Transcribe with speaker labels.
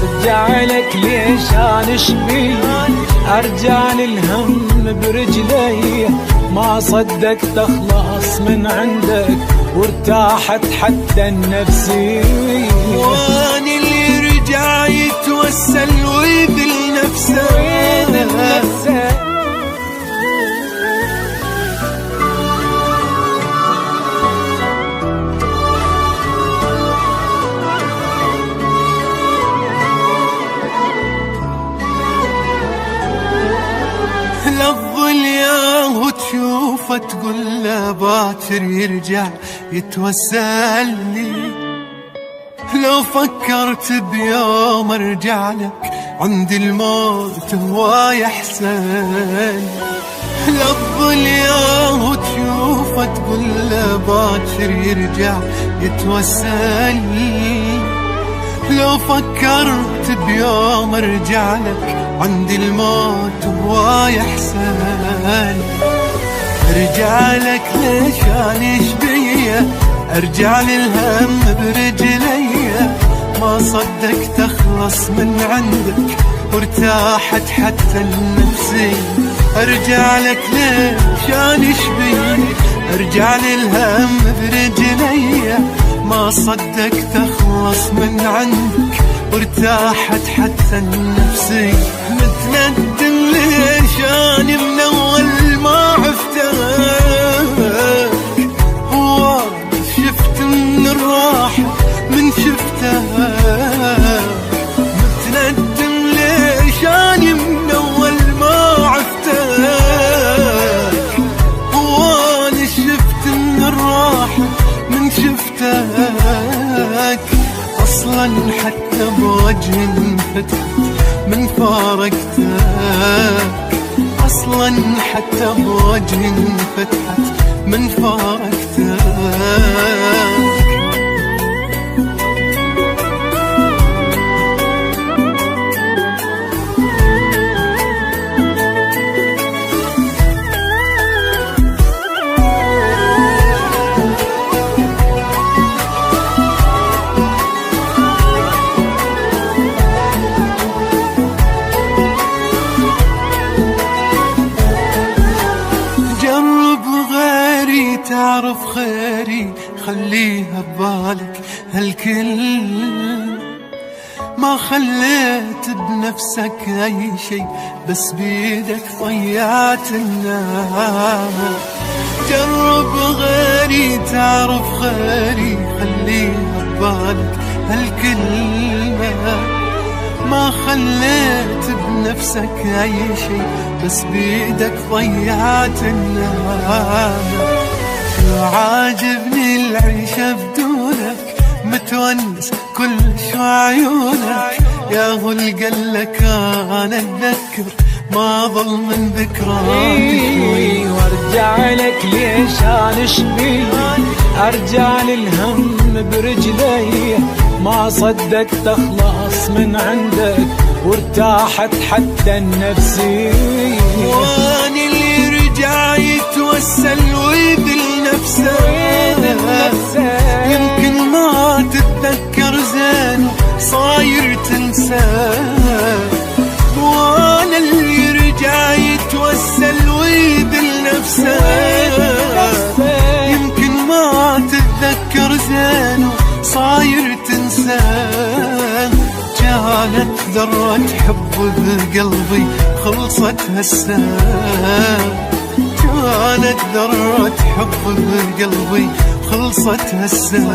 Speaker 1: وارجع لك ليش انا شبي، ارجع للهم برجلي، ما صدقت اخلص من عندك وارتاحت حتى النفسية.
Speaker 2: واني اللي رجع يتوسل ويذل نفسه. لفظ ياه وتشوفه تقول له باكر يرجع يتوسل لي. لو فكرت بيوم ارجع لك عند الموت هو يحسن. لفظ ياه وتشوفه تقول له باكر يرجع يتوسل لي. لو فكرت بيوم ارجع لك عند الموت هو يحسن. ارجع لك ليش انا شبيه، ارجع للهم برجلي، ما صدقت اخلص من عندك وارتاحت حتى النفسية. ارجع لك ليش انا شبيه، ارجع للهم برجلي، ما صدقت اخلص من عندك وارتاحت حتى النفسية. متندم ليش انا من اول ما عفتك، هو شفت من الراحة من شفتك. متندم ليش انا من اول ما عفتك، هو انا شفت من الراحة من شفتك. اصلا حتى بوجه انفتحت من فارقتك، اصلا حتى بوجه انفتحت من فارقتك. تعرف خيري خليها ببالك هالكل، ما خليت بنفسك اي شي بس بيدك ضيعت النار. جرب غيري تعرف خيري خليها ببالك هالكلمة، ما خليت بنفسك اي شي بس بيدك ضيعت النار. شو عاجبني العيشة بدونك، متونس كل شو عيونك، يا هو قلك انا اتذكر ما ظل من ذكراني.
Speaker 1: وارجع لك ليش انا شبي، ارجع للهم برجلي، ما صدقت اخلص من عندك وارتاحت حتى النفسية.
Speaker 2: واني اللي رجع يتوسل ويذل نفسه، يمكن ما تتذكر زين صاير تنساه. وانا اللي رجع يتوسل ويذل نفسه، يمكن ما تتذكر زين صاير تنساه. كانت ذرة حب بقلبي خلصت هسه، كانت ذرة حب بقلبي خلصت هسه.